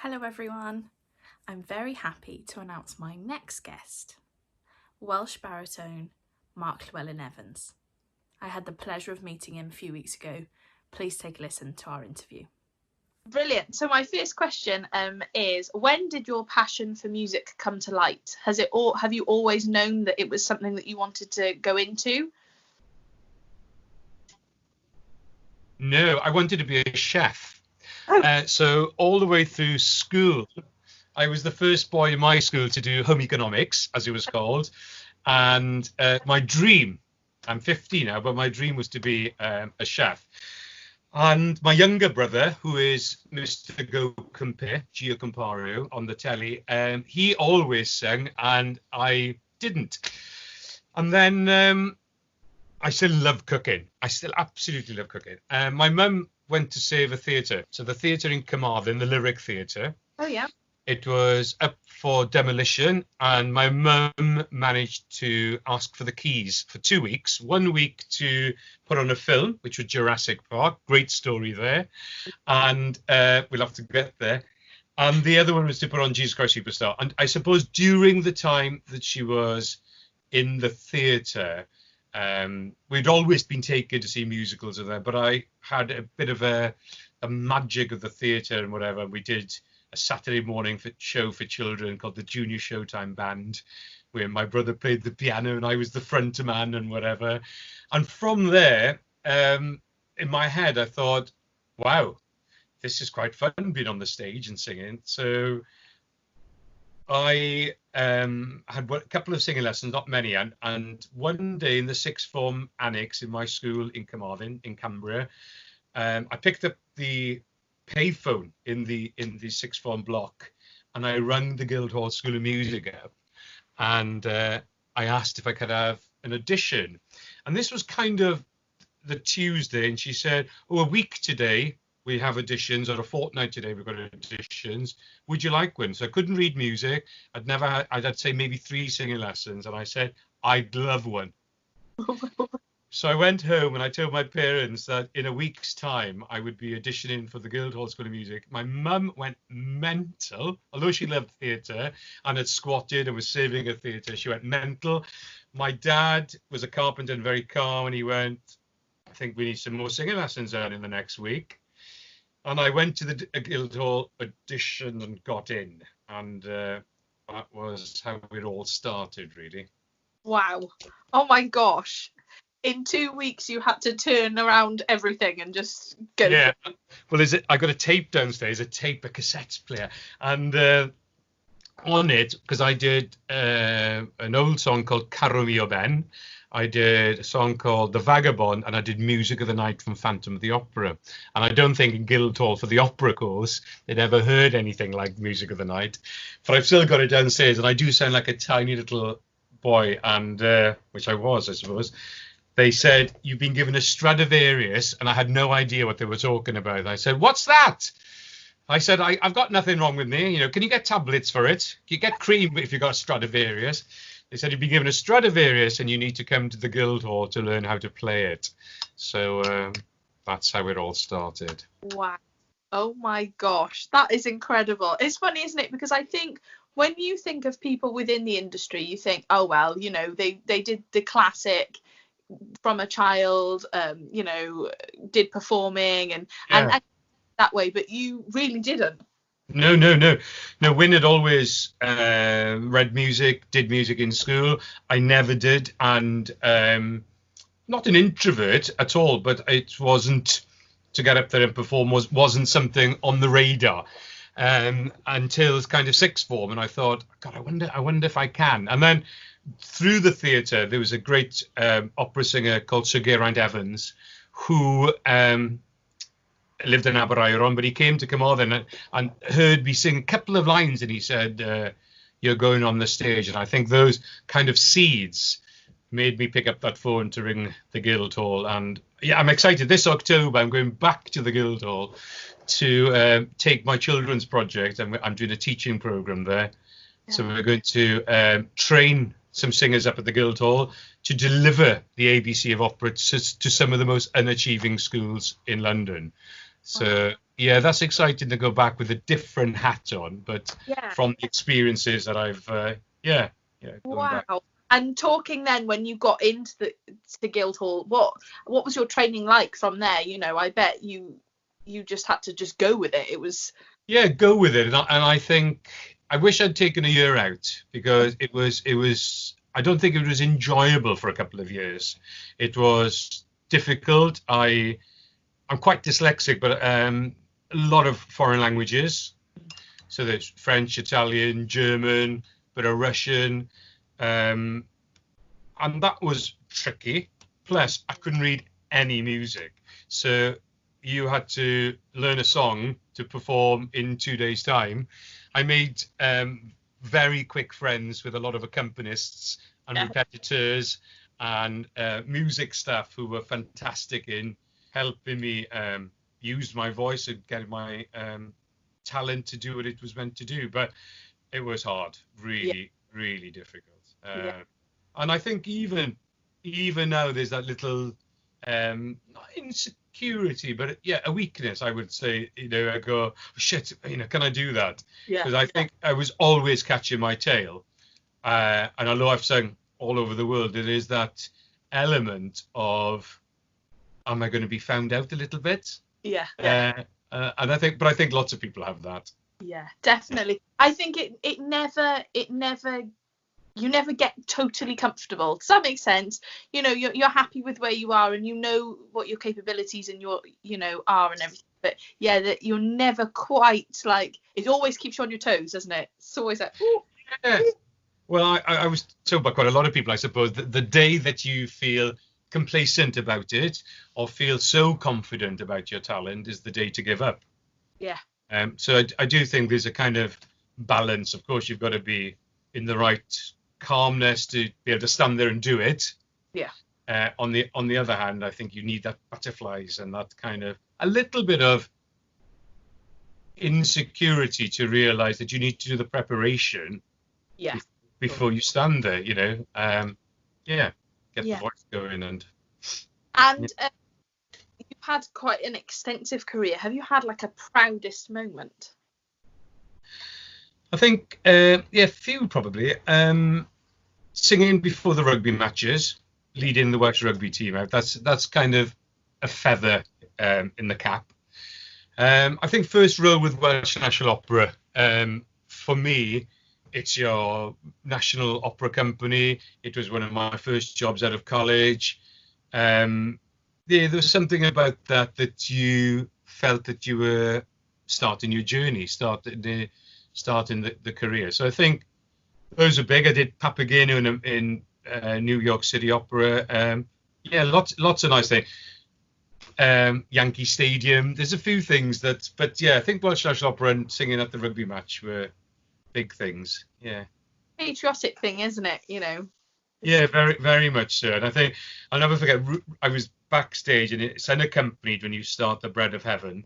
Hello everyone, I'm very happy to announce my next guest, Welsh Baritone Mark Llewelyn-Evans. I had the pleasure of meeting him a few weeks ago. Please take a listen to our interview. Brilliant. So my first question is, when did your passion for music come to light? Have you always known that it was something that you wanted to go into? No, I wanted to be a chef. Oh. So all the way through school, I was the first boy in my school to do home economics, as it was called. And my dream, I'm 50 now, but my dream was to be a chef. And my younger brother, who is Mr. Gio Compario on the telly, he always sang and I didn't. And then I still love cooking. I still absolutely love cooking. My mum went to save a theatre. So the theatre in Carmarthen, the Lyric Theatre. Oh, yeah. It was up for demolition and my mum managed to ask for the keys for 2 weeks. 1 week to put on a film, which was Jurassic Park. Great story there. And we'll have to get there. And the other one was to put on Jesus Christ Superstar. And I suppose during the time that she was in the theatre, we'd always been taken to see musicals of them, but I had a bit of a magic of the theatre and whatever. We did a Saturday morning show for children called the Junior Showtime Band, where my brother played the piano and I was the front man and whatever. And from there, in my head, I thought, wow, this is quite fun being on the stage and singing. So I had a couple of singing lessons, not many, and one day in the sixth form annex in my school in Carmarthen, in Cumbria, I picked up the payphone in the sixth form block, and I rang the Guildhall School of Music up, and I asked if I could have an audition. And this was kind of the Tuesday, and she said, "Oh, a week today we have auditions, or a fortnight today we've got auditions. Would you like one?" So I couldn't read music. I'd say maybe 3 singing lessons. And I said, I'd love one. So I went home and I told my parents that in a week's time, I would be auditioning for the Guildhall School of Music. My mum went mental, although she loved theatre and had squatted and was saving a theatre. She went mental. My dad was a carpenter and very calm, and he went, "I think we need some more singing lessons done in the next week." And I went to the Guildhall audition and got in. And that was how it all started, really. Wow. Oh, my gosh. In 2 weeks, you had to turn around everything and just go. Yeah. Well, I got a tape downstairs, a cassette player. And on it, because I did an old song called Caro Mio Ben. I did a song called The Vagabond, and I did Music of the Night from Phantom of the Opera. And I don't think in Guildhall for the opera course, they'd ever heard anything like Music of the Night. But I've still got it downstairs, and I do sound like a tiny little boy, and which I was, I suppose. They said, "You've been given a Stradivarius," and I had no idea what they were talking about. I said, "What's that?" I said, I've got nothing wrong with me. Can you get tablets for it? Can you get cream if you've got a Stradivarius? They said, "You've been given a Stradivarius and you need to come to the Guildhall to learn how to play it." So that's how it all started. Wow. Oh my gosh, that is incredible. It's funny, isn't it? Because I think when you think of people within the industry, you think, oh, well, they did the classic from a child, did performing and that way, but you really didn't. No. Wyn had always read music, did music in school. I never did, and not an introvert at all, but it wasn't to get up there and perform wasn't something on the radar until kind of sixth form, and I thought, God, I wonder if I can. And then through the theatre, there was a great opera singer called Sir Geraint Evans, who lived in Aberairon, but he came to Carmarthen and heard me sing a couple of lines, and he said, "You're going on the stage." And I think those kind of seeds made me pick up that phone to ring the Guildhall. And yeah, I'm excited. This October, I'm going back to the Guildhall to take my children's project, and I'm doing a teaching programme there. Yeah. So we're going to train some singers up at the Guildhall to deliver the ABC of opera to some of the most unachieving schools in London. So yeah, that's exciting to go back with a different hat on, but Yeah. from the experiences that I've, going back. Wow. And talking then when you got into the Guildhall, what was your training like from there? You know, I bet you just had to just go with it. It was Yeah, go with it. And I think I wish I'd taken a year out because I don't think it was enjoyable for a couple of years. It was difficult. I'm quite dyslexic, but a lot of foreign languages. So there's French, Italian, German, bit of Russian. And that was tricky. Plus, I couldn't read any music. So you had to learn a song to perform in 2 days' time. I made very quick friends with a lot of accompanists and repetitors and music staff who were fantastic in helping me use my voice and get my talent to do what it was meant to do. But it was hard, really, really difficult. And I think even now there's that little not insecurity, but yeah, a weakness, I would say. You know, I go, oh, shit, you know, can I do that? Because I think I was always catching my tail. And although I've sung all over the world, there is that element of, am I going to be found out a little bit? And I think lots of people have that. Yeah, definitely. I think it never you never get totally comfortable. Does that make sense? You know, you're happy with where you are and you know what your capabilities and your, you know, are and everything. But yeah, that you're never quite like, it always keeps you on your toes, doesn't it? It's always like, ooh. Yeah. Well, I was told by quite a lot of people, I suppose, that the day that you feel complacent about it or feel so confident about your talent is the day to give up. Yeah. So I do think there's a kind of balance. Of course, you've got to be in the right calmness to be able to stand there and do it. Yeah. On the other hand, I think you need that butterflies and that kind of a little bit of insecurity to realize that you need to do the preparation before you stand there, you know. Get the voice going and you've had quite an extensive career. Have you had like a proudest moment? I think, few probably. Singing before the rugby matches, leading the Welsh rugby team out. That's kind of a feather in the cap. I think first role with Welsh National Opera. For me, it's your national opera company. It was one of my first jobs out of college. There was something about that you felt that you were starting your journey, starting the career. So I think those are big. I did Papageno in New York City Opera. Lots of nice things. Yankee Stadium. There's a few things but I think Welsh National Opera and singing at the rugby match were big things. Yeah. Patriotic thing, isn't it? You know. Yeah, very, very much so. And I think I'll never forget. I was backstage, and it's unaccompanied when you start the Bread of Heaven.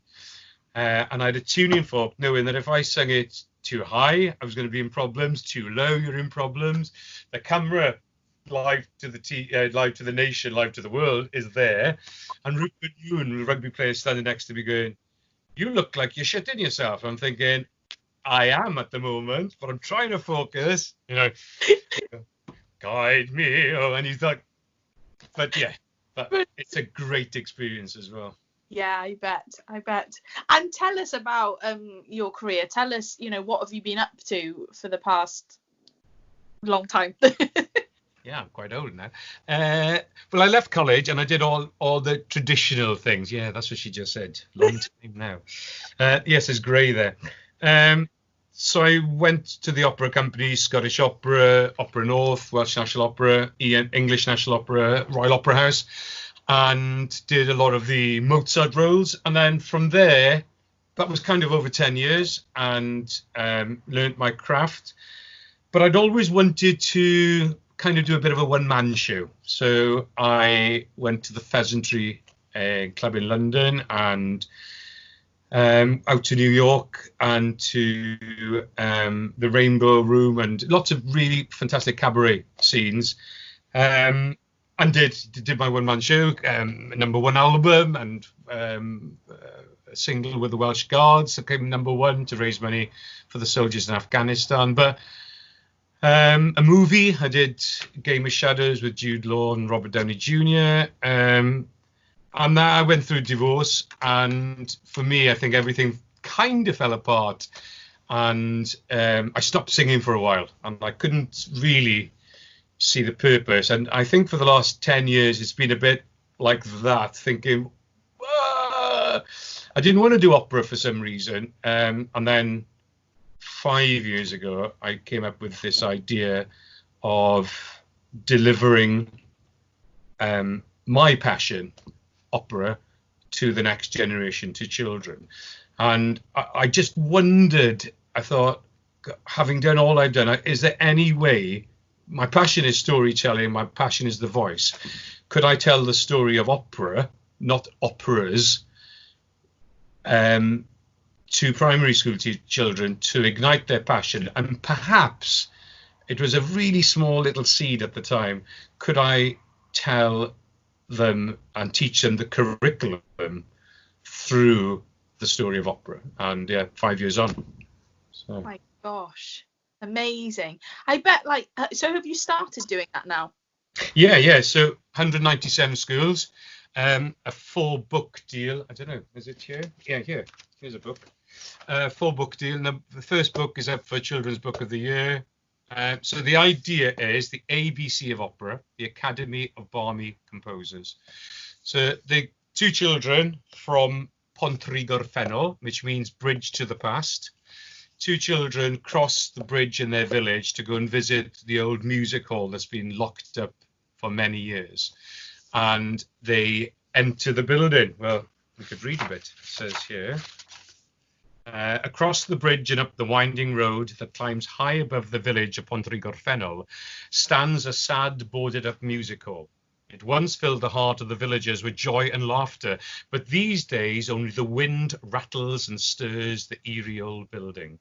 And I had a tuning fork, knowing that if I sang it too high, I was going to be in problems. Too low, you're in problems. The camera, live to the nation, live to the world, is there. And Rupert Ewan, the rugby player, standing next to me, going, "You look like you're shitting yourself." I'm thinking, I am at the moment, but I'm trying to focus. You know, guide me. Oh, and he's like, but it's a great experience as well. Yeah, I bet. And tell us about your career. Tell us, you know, what have you been up to for the past long time? Yeah, I'm quite old now. Well, I left college and I did all the traditional things. Yeah, that's what she just said. Long time now. Yes, there's grey there. So I went to the opera company, Scottish Opera, Opera North, Welsh National Opera, English National Opera, Royal Opera House, and did a lot of the Mozart roles. And then from there, that was kind of over 10 years, and learned my craft. But I'd always wanted to kind of do a bit of a one-man show. So I went to the Pheasantry Club in London and out to New York and to the Rainbow Room and lots of really fantastic cabaret scenes. And did my one-man show, number one album, and single with the Welsh Guards that came #1 to raise money for the soldiers in Afghanistan. But a movie, I did Game of Shadows with Jude Law and Robert Downey Jr. And then I went through divorce, and for me, I think everything kind of fell apart, and I stopped singing for a while, and I couldn't really see the purpose. And I think for the last 10 years, it's been a bit like that, thinking, I didn't want to do opera for some reason. And then 5 years ago, I came up with this idea of delivering my passion, opera, to the next generation, to children. And I just wondered, I thought, having done all I've done, is there any way, my passion is storytelling, my passion is the voice, could I tell the story of opera, not operas, to primary school children to ignite their passion? And perhaps, it was a really small little seed at the time, could I tell them and teach them the curriculum through the story of opera? And yeah, 5 years on. So. Oh my gosh, amazing. I bet, like, so have you started doing that now? Yeah. So 197 schools, a 4-book deal. I don't know, is it here? Yeah, here. Here's a book. 4-book deal. And the first book is up for Children's Book of the Year. So the idea is the ABC of opera, the Academy of Barmy Composers. So the 2 children from Pontrigorffennol, which means bridge to the past. 2 children cross the bridge in their village to go and visit the old music hall that's been locked up for many years. And they enter the building. Well, we could read a bit. It says here, across the bridge and up the winding road that climbs high above the village of Pontrigorffennol stands a sad, boarded-up music hall. It once filled the heart of the villagers with joy and laughter, but these days only the wind rattles and stirs the eerie old building.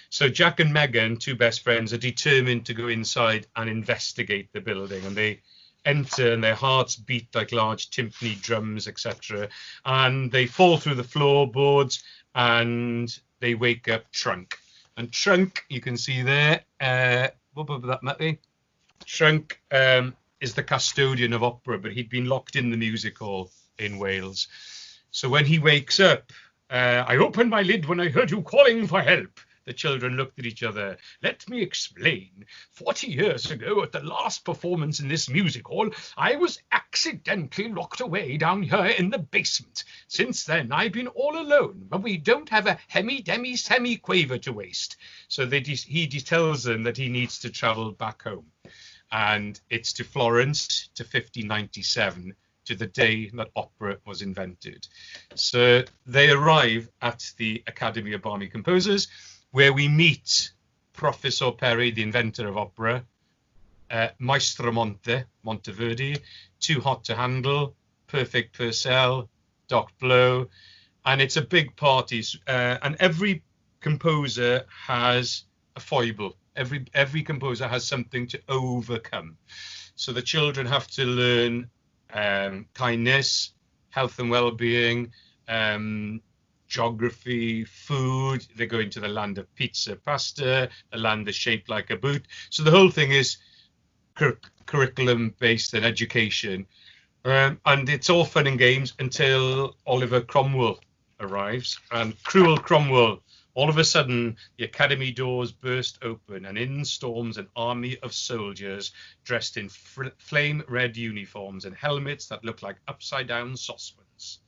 So Jack and Megan, 2 best friends, are determined to go inside and investigate the building, and they enter and their hearts beat like large timpani drums, etc. And they fall through the floorboards and they wake up Trunk. And Trunk, you can see there, what would that might be? Trunk is the custodian of opera, but he'd been locked in the music hall in Wales. So when he wakes up, I opened my lid when I heard you calling for help. The children looked at each other. Let me explain. 40 years ago, at the last performance in this music hall, I was accidentally locked away down here in the basement. Since then, I've been all alone, but we don't have a hemi-demi semi-quaver to waste. So he tells them that he needs to travel back home. And it's to Florence, to 1597, to the day that opera was invented. So they arrive at the Academy of Barmy Composers, where we meet Professor Perry, the inventor of opera, Maestro Monteverdi, Too Hot to Handle, Perfect Purcell, Doc Blow, and it's a big party. And every composer has a foible. Every composer has something to overcome. So the children have to learn kindness, health and well-being, geography, food. They go into the land of pizza, pasta, a land that's shaped like a boot. So the whole thing is curriculum-based and education. And it's all fun and games until Oliver Cromwell arrives. And cruel Cromwell, all of a sudden, the academy doors burst open and in storms an army of soldiers dressed in flame red uniforms and helmets that look like upside-down saucepans.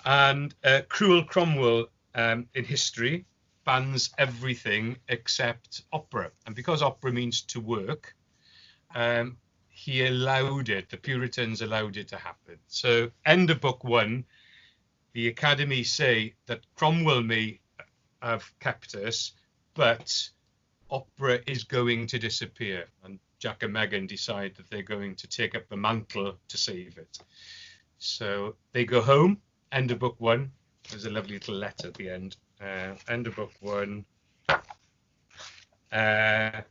And cruel Cromwell, in history, bans everything except opera. And because opera means to work, he allowed it, the Puritans allowed it to happen. So end of book 1, the Academy say that Cromwell may have kept us, but opera is going to disappear. And Jack and Megan decide that they're going to take up the mantle to save it. So they go home. End of book 1. There's a lovely little letter at the end. End of book 1. Cari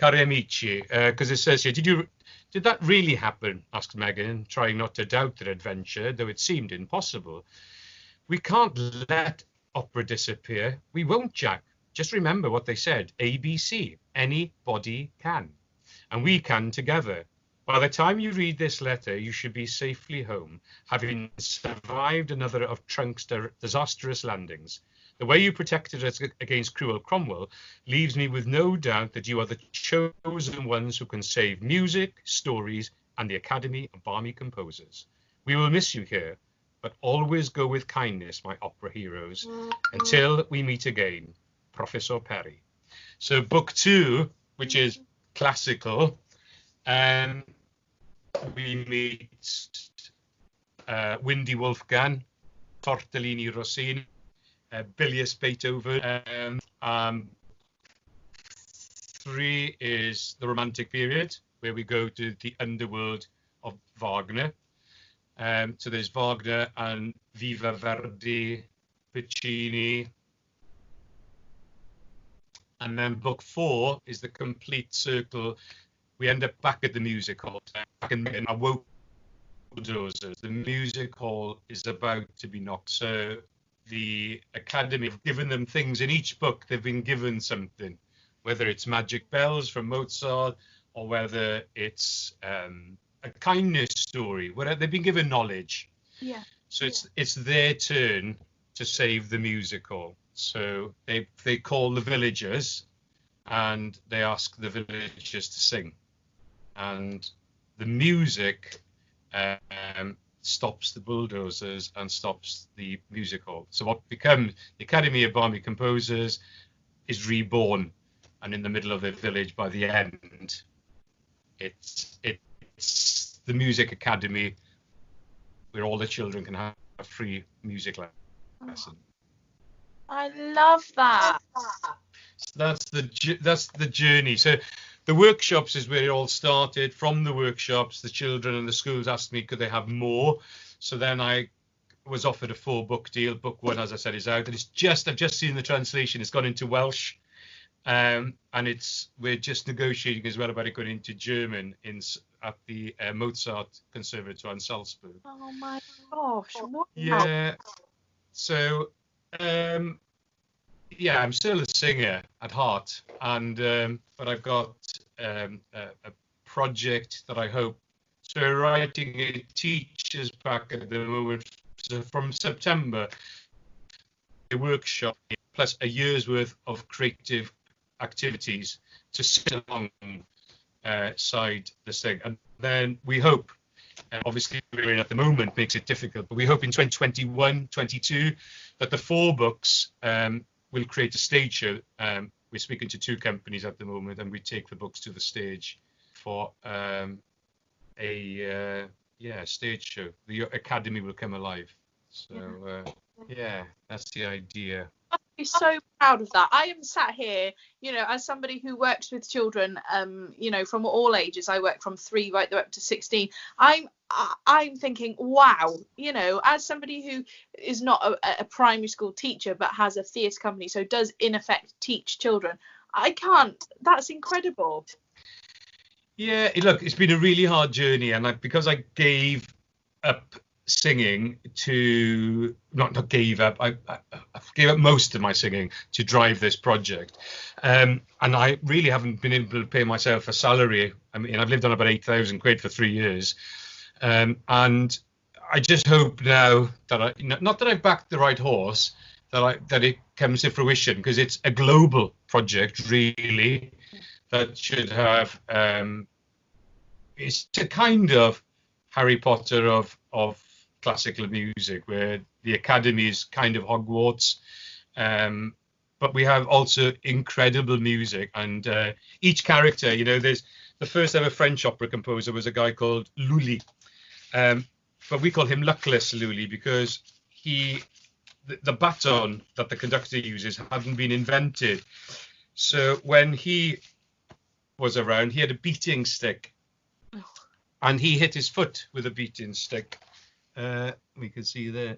amici, because it says here, did that really happen? Asked Megan, trying not to doubt their adventure, though it seemed impossible. We can't let opera disappear. We won't, Jack. Just remember what they said. ABC. Anybody can. And we can together. By the time you read this letter, you should be safely home, having survived another of Trunk's disastrous landings. The way you protected us against cruel Cromwell leaves me with no doubt that you are the chosen ones who can save music, stories, and the Academy of Balmy Composers. We will miss you here, but always go with kindness, my opera heroes. Until we meet again, Professor Perry. So book 2, which is classical, we meet Windy Wolfgang, Tortellini Rossini, Bilious Beethoven. 3 is the Romantic period, where we go to the underworld of Wagner. So there's Wagner and Viva Verdi, Puccini. And then book 4 is the complete circle. We end up back at the music hall, back in our woke bulldozers. The music hall is about to be knocked. So the Academy have given them things in each book. They've been given something, whether it's magic bells from Mozart or whether it's a kindness story, where they've been given knowledge. Yeah. So it's their turn to save the music hall. So they call the villagers and they ask the villagers to sing. And the music stops the bulldozers and stops the music hall. So what becomes the Academy of Balmy Composers is reborn. And in the middle of the village by the end, it's the Music Academy where all the children can have a free music lesson. I love that. So that's the journey. So the workshops is where it all started. From the workshops, the children and the schools asked me could they have more. So then I was offered a 4-book deal. Book 1, as I said, is out, and I've just seen the translation. It's gone into Welsh, and we're just negotiating as well about it going into German at the Mozart Conservatoire in Salzburg. Oh my gosh! Wow. Yeah. So. Yeah, I'm still a singer at heart, and but I've got a project that I hope. So we're writing a teacher's pack at the moment. So from September, a workshop plus a year's worth of creative activities to sit alongside this thing, and then we hope. Obviously, we're in at the moment makes it difficult, but we hope in 2021, 22 that the 4 books will create a stage show. We're speaking to 2 companies at the moment, and we take the books to the stage for a stage show. The Academy will come alive. So that's the idea. I'd be so proud of that. I am sat here, as somebody who works with children, from all ages. I work from 3 right up to 16. I'm thinking, wow, as somebody who is not a primary school teacher but has a theatre company, so does in effect teach children. That's incredible. Yeah, look, it's been a really hard journey, and because I gave up singing to not gave up I gave up most of my singing to drive this project, and I really haven't been able to pay myself a salary. I mean, I've lived on about 8,000 quid for 3 years, and I just hope now that not that I've backed the right horse, that it comes to fruition, because it's a global project really that should have it's a kind of Harry Potter of classical music, where the Academy is kind of Hogwarts, but we have also incredible music, and each character, there's the first ever French opera composer was a guy called Lully, but we call him Luckless Lully because the baton that the conductor uses hadn't been invented. So when he was around, he had a beating stick, and he hit his foot with a beating stick. We can see there.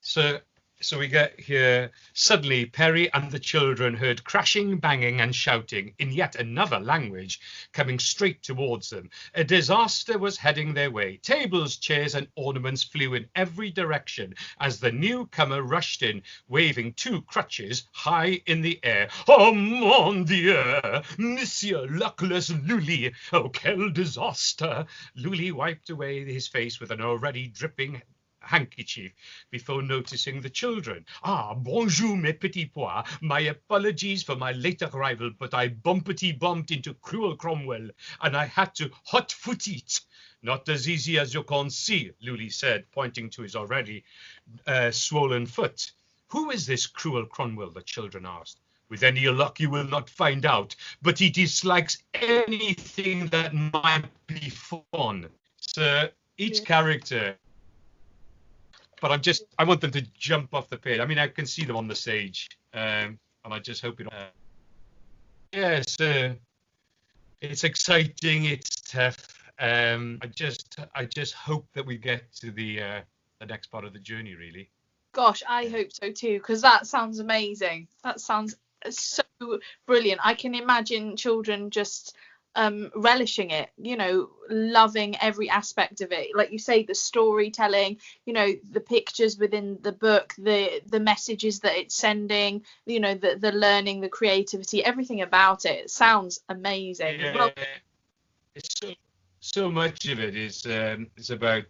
So So we get here, suddenly Perry and the children heard crashing, banging and shouting in yet another language coming straight towards them. A disaster was heading their way. Tables, chairs and ornaments flew in every direction as the newcomer rushed in, waving 2 crutches high in the air. Oh mon Dieu, Monsieur Luckless Lully, oh quel disaster! Lully wiped away his face with an already dripping handkerchief before noticing the children. Ah, bonjour, mes petits pois. My apologies for my late arrival, but I bumpety-bumped into cruel Cromwell, and I had to hot-foot it. Not as easy as you can see, Lully said, pointing to his already swollen foot. Who is this cruel Cromwell? The children asked. With any luck you will not find out, but he dislikes anything that might be fun. So each character, but I want them to jump off the page. I mean, I can see them on the stage, and I just hope it. Yes, it's exciting. It's tough. I just hope that we get to the next part of the journey. Really. Gosh, I hope so too, because that sounds amazing. That sounds so brilliant. I can imagine children just relishing it, you know, loving every aspect of it. Like you say, the storytelling, you know, the pictures within the book, the messages that it's sending, you know, the learning, the creativity, everything about it. It sounds amazing. Yeah, well, it's so much of it is about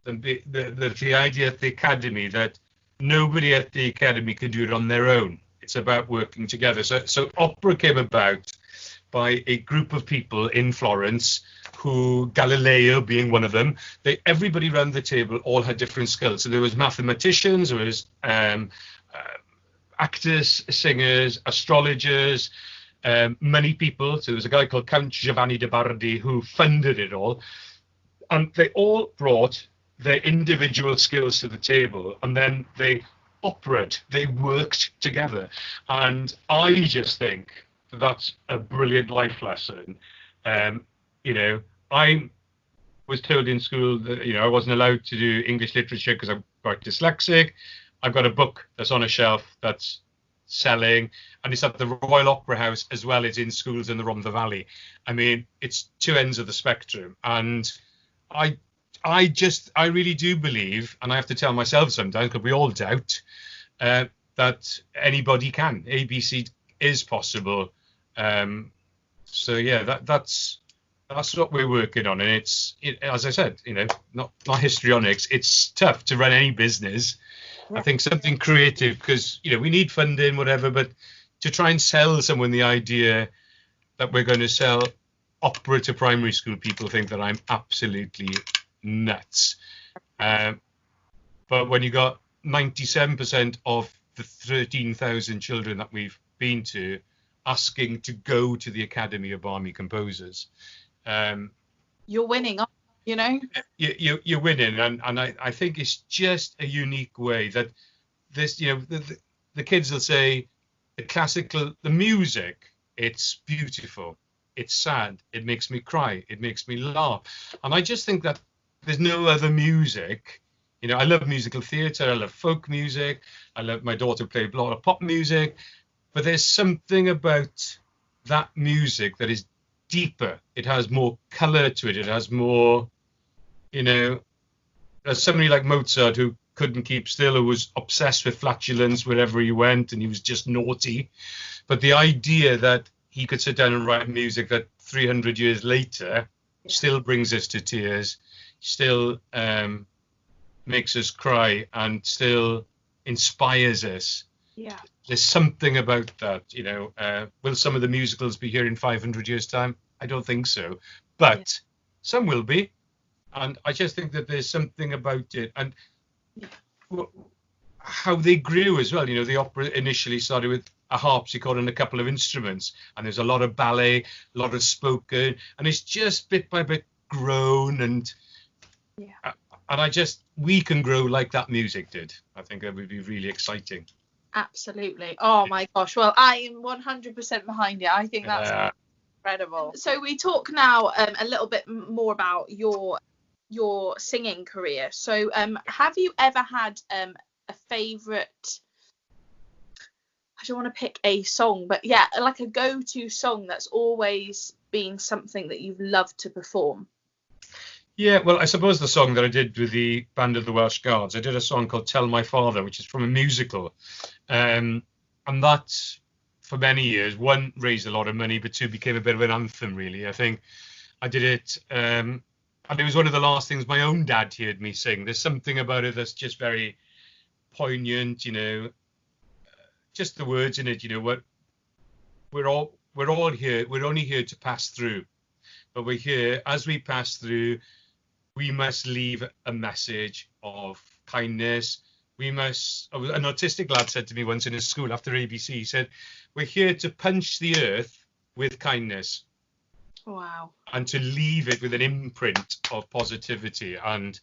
the idea at the academy that nobody at the academy can do it on their own. It's about working together. So opera came about by a group of people in Florence, who, Galileo being one of them, everybody around the table all had different skills. So there was mathematicians, there was actors, singers, astrologers, many people. So there was a guy called Count Giovanni de Bardi who funded it all. And they all brought their individual skills to the table, and then they worked together. And I just think that's a brilliant life lesson. You know, I was told in school that, you know, I wasn't allowed to do English literature because I'm quite dyslexic. I've got a book that's on a shelf that's selling, and it's at the Royal Opera House as well as in schools in the Rhondda Valley. I mean, it's 2 ends of the spectrum. And I really do believe, and I have to tell myself sometimes, because we all doubt, that anybody can. ABC is possible. So yeah, that's what we're working on, and as I said, you know, not histrionics. It's tough to run any business. Yeah. I think something creative, because, you know, we need funding, whatever, but to try and sell someone the idea that we're going to sell opera to primary school, people think that I'm absolutely nuts. But when you got 97% of the 13,000 children that we've been to asking to go to the Academy of Barmy Composers, you're winning, you know. You're winning, and I think it's just a unique way that this, you know, the kids will say the music, it's beautiful, it's sad, it makes me cry, it makes me laugh, and I just think that there's no other music. You know, I love musical theatre, I love folk music, my daughter played a lot of pop music, but there's something about that music that is deeper. It has more colour to it. It has more, you know, there's somebody like Mozart who couldn't keep still, who was obsessed with flatulence wherever he went, and he was just naughty. But the idea that he could sit down and write music that 300 years later still brings us to tears, still makes us cry, and still inspires us. Yeah. There's something about that, you know. Will some of the musicals be here in 500 years' time? I don't think so. But some will be. And I just think that there's something about it. And how they grew as well. You know, the opera initially started with a harpsichord and a couple of instruments. And there's a lot of ballet, a lot of spoken. And it's just bit by bit grown. And we can grow like that music did. I think that would be really exciting. Absolutely. Oh my gosh. Well, I am 100% behind it. I think that's incredible. So we talk now a little bit more about your singing career. So have you ever had a favourite, I don't want to pick a song, but yeah, like a go-to song that's always been something that you've loved to perform? Yeah, well, I suppose the song that I did with the band of the Welsh Guards, I did a song called Tell My Father, which is from a musical. And that, for many years, one, raised a lot of money, but two, became a bit of an anthem, really. I think I did it, and it was one of the last things my own dad heard me sing. There's something about it that's just very poignant, just the words in it, what we're all here, we're only here to pass through. But we're here, as we pass through, we must leave a message of kindness. An autistic lad said to me once in his school after ABC, he said, we're here to punch the earth with kindness. Wow. And to leave it with an imprint of positivity. And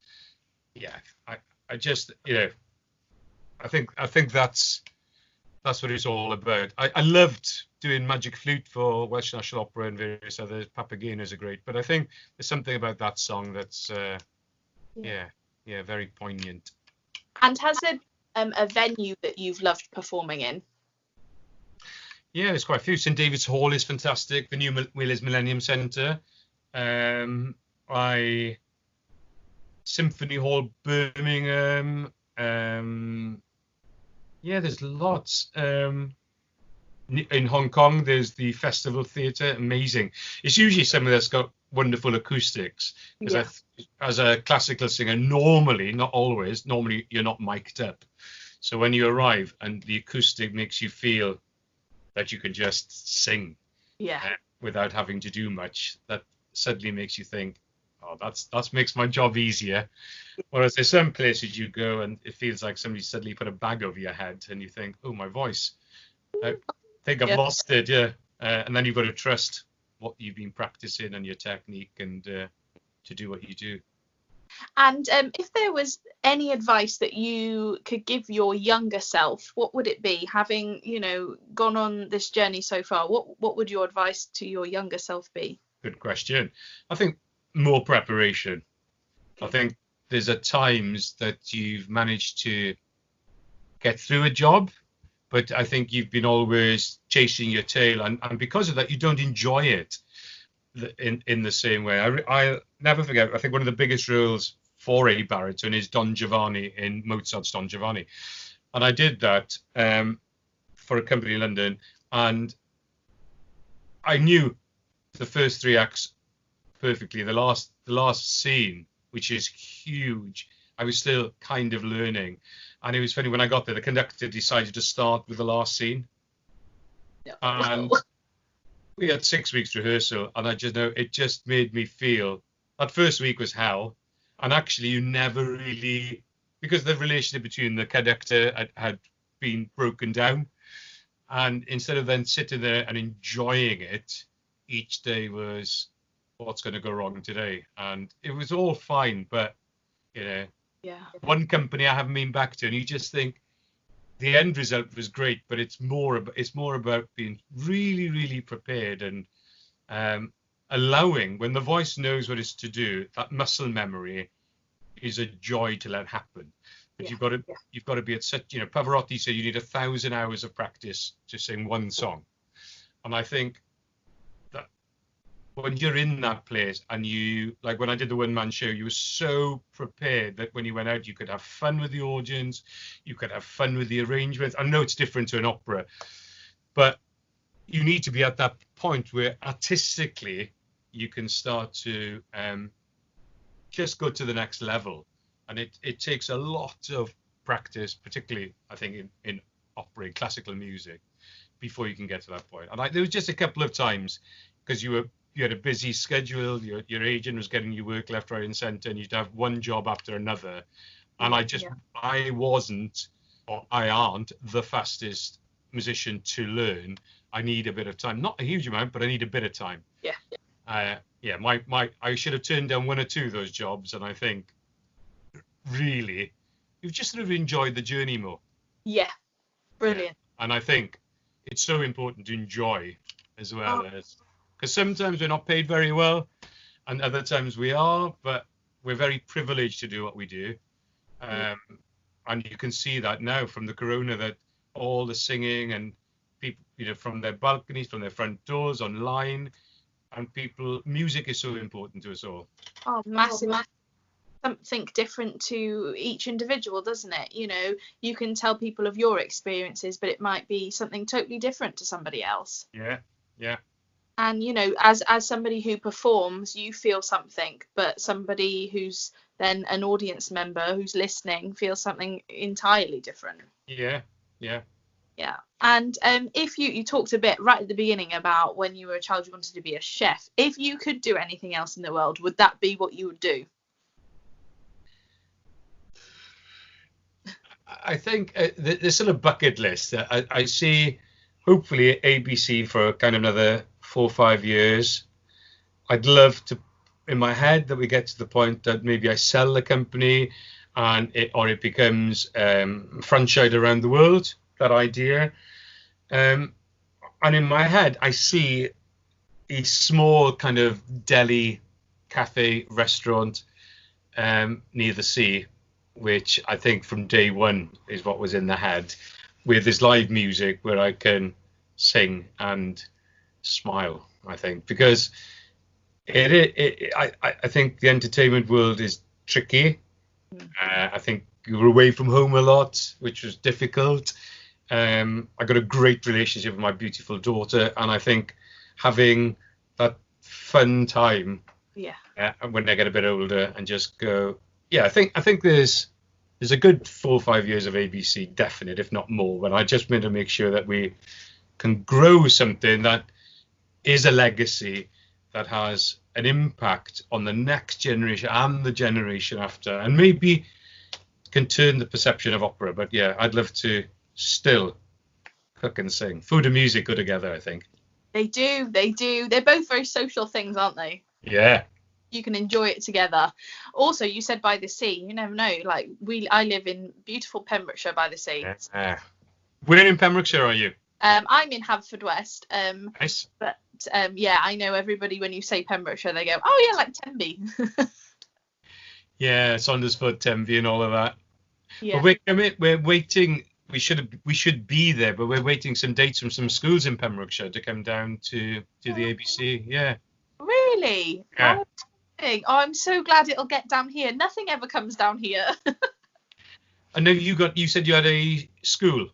yeah, I just, I think that's what it's all about. I loved doing Magic Flute for Welsh National Opera and various others. Papagenos are great, but I think there's something about that song that's, very poignant. And has there a venue that you've loved performing in? Yeah, there's quite a few. St David's Hall is fantastic. The new Wheelers Millennium Centre. Symphony Hall, Birmingham. There's lots. In Hong Kong, there's the Festival Theatre. Amazing. It's usually somewhere that's got wonderful acoustics. Because as a classical singer, normally, not always, normally you're not mic'd up. So when you arrive and the acoustic makes you feel that you can just sing without having to do much, that suddenly makes you think, oh, that makes my job easier. Whereas there's some places you go and it feels like somebody suddenly put a bag over your head and you think, oh, my voice, I think I've lost it. And then you've got to trust what you've been practicing and your technique and to do what you do. And if there was any advice that you could give your younger self, what would it be? Having, gone on this journey so far, what would your advice to your younger self be? Good question. I think more preparation. I think there's at times that you've managed to get through a job, but I think you've been always chasing your tail, and because of that, you don't enjoy it in the same way. I'll never forget, I think one of the biggest roles for a baritone is Don Giovanni in Mozart's Don Giovanni. And I did that for a company in London, and I knew the first three acts perfectly. The last scene, which is huge, I was still kind of learning. And it was funny, when I got there, the conductor decided to start with the last scene. Yeah. And we had 6 weeks rehearsal, and I just know it just made me feel that first week was hell. And actually, you never really, because the relationship between the conductor had been broken down. And instead of then sitting there and enjoying it, each day was, what's going to go wrong today? And it was all fine, but, one company I haven't been back to, and you just think the end result was great, but it's more about being really, really prepared and allowing, when the voice knows what it's to do, that muscle memory is a joy to let happen. But you've got to be at such, Pavarotti said you need 1,000 hours of practice to sing one song. And I think that when you're in that place and you, like when I did the one-man show, you were so prepared that when you went out, you could have fun with the audience, you could have fun with the arrangements. I know it's different to an opera, but you need to be at that point where artistically you can start to just go to the next level. And it takes a lot of practice, particularly, I think, in opera, classical music, before you can get to that point. And there was just a couple of times, because you had a busy schedule, your agent was getting you work left, right, and centre, and you'd have one job after another. And I wasn't, or I aren't, the fastest musician to learn. I need a bit of time, not a huge amount, but I need a bit of time. I should have turned down one or two of those jobs, and I think really you've just sort of enjoyed the journey more. Brilliant. And I think it's so important to enjoy as well, as because sometimes we're not paid very well and other times we are, but we're very privileged to do what we do. and you can see that now from the corona, that all the singing and people, from their balconies, from their front doors, online, and music is so important to us all. Oh, massive. Something different to each individual, doesn't it? You can tell people of your experiences, but it might be something totally different to somebody else. Yeah. And as somebody who performs, you feel something, but somebody who's then an audience member who's listening feels something entirely different. Yeah. And if you talked a bit right at the beginning about when you were a child you wanted to be a chef. If you could do anything else in the world, would that be what you would do? I think this sort of bucket list, I see hopefully ABC for kind of another 4 or 5 years. I'd love to, in my head, that we get to the point that maybe I sell the company and it becomes franchised around the world, that idea. And in my head, I see a small kind of deli, cafe, restaurant near the sea, which I think from day one is what was in the head, with this live music where I can sing and smile, I think, because I think the entertainment world is tricky. I think you were away from home a lot, which was difficult. I got a great relationship with my beautiful daughter, and I think having that fun time when they get a bit older and just go, I think there's a good 4 or 5 years of ABC, definite, if not more. But I just want to make sure that we can grow something that is a legacy that has an impact on the next generation and the generation after, and maybe can turn the perception of opera. But I'd love to still cook and sing. Food and music go together, I think. They do. They're both very social things, aren't they? Yeah. You can enjoy it together. Also, you said by the sea. You never know. Like I live in beautiful Pembrokeshire by the sea. Where in Pembrokeshire are you? I'm in Haverfordwest. Nice. But I know everybody when you say Pembrokeshire, they go, "Oh yeah, like Tenby." Yeah, Saundersfoot, Tenby, and all of that. Yeah. But we're waiting. We should be there, but we're waiting some dates from some schools in Pembrokeshire to come down to the ABC. Yeah. Really? Yeah. Oh, I'm so glad it'll get down here. Nothing ever comes down here. I know you said you had a school.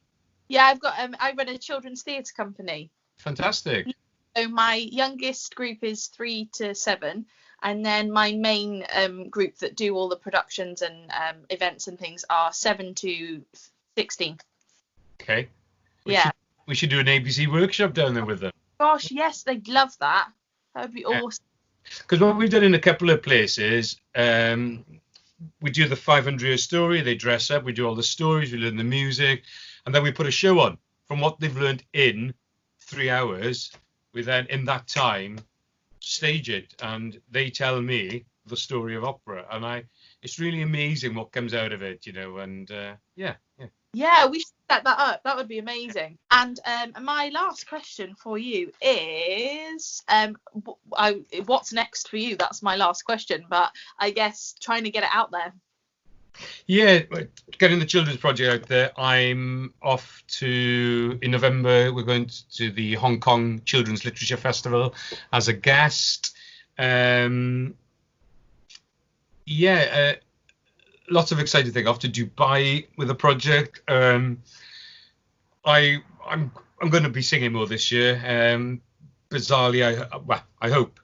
Yeah, I've got I run a children's theatre company. Fantastic. So my youngest group is 3 to 7, and then my main group that do all the productions and events and things are 7 to 16. Okay. We should do an ABC workshop down there with them. Gosh, yes, they'd love that. That would be awesome. Because what we've done in a couple of places, we do the 500-year story, they dress up, we do all the stories, we learn the music, and then we put a show on from what they've learned in 3 hours. We then, in that time, stage it, and they tell me the story of opera, and it's really amazing what comes out of it, and Yeah, we should set that up. That would be amazing. And my last question for you is, what's next for you? That's my last question, but I guess trying to get it out there. Yeah, getting the children's project out there. I'm off in November. We're going to the Hong Kong Children's Literature Festival as a guest. Lots of exciting things. Off to Dubai with a project. I'm going to be singing more this year. Bizarrely, I hope.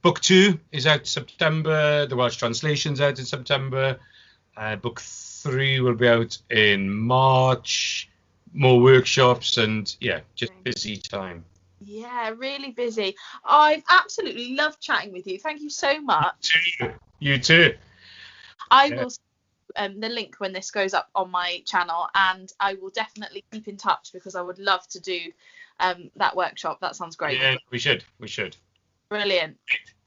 Book 2 is out September. The Welsh translation's out in September. Book 3 will be out in March. More workshops and just busy time. Yeah, really busy. I've absolutely loved chatting with you. Thank you so much. You too. I will the link when this goes up on my channel, and I will definitely keep in touch because I would love to do that workshop. That sounds great. Yeah, we should. Brilliant.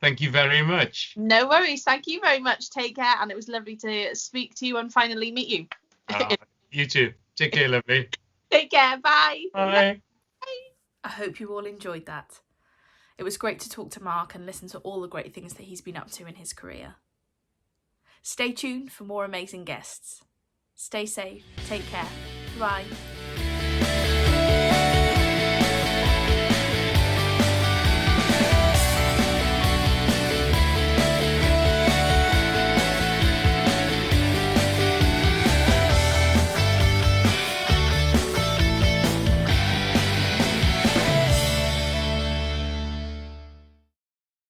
Thank you very much. No worries. Thank you very much. Take care, and it was lovely to speak to you and finally meet you. You too. Take care, lovely. Take care. Bye. Bye. I hope you all enjoyed that. It was great to talk to Mark and listen to all the great things that he's been up to in his career. Stay tuned for more amazing guests. Stay safe, take care. Bye.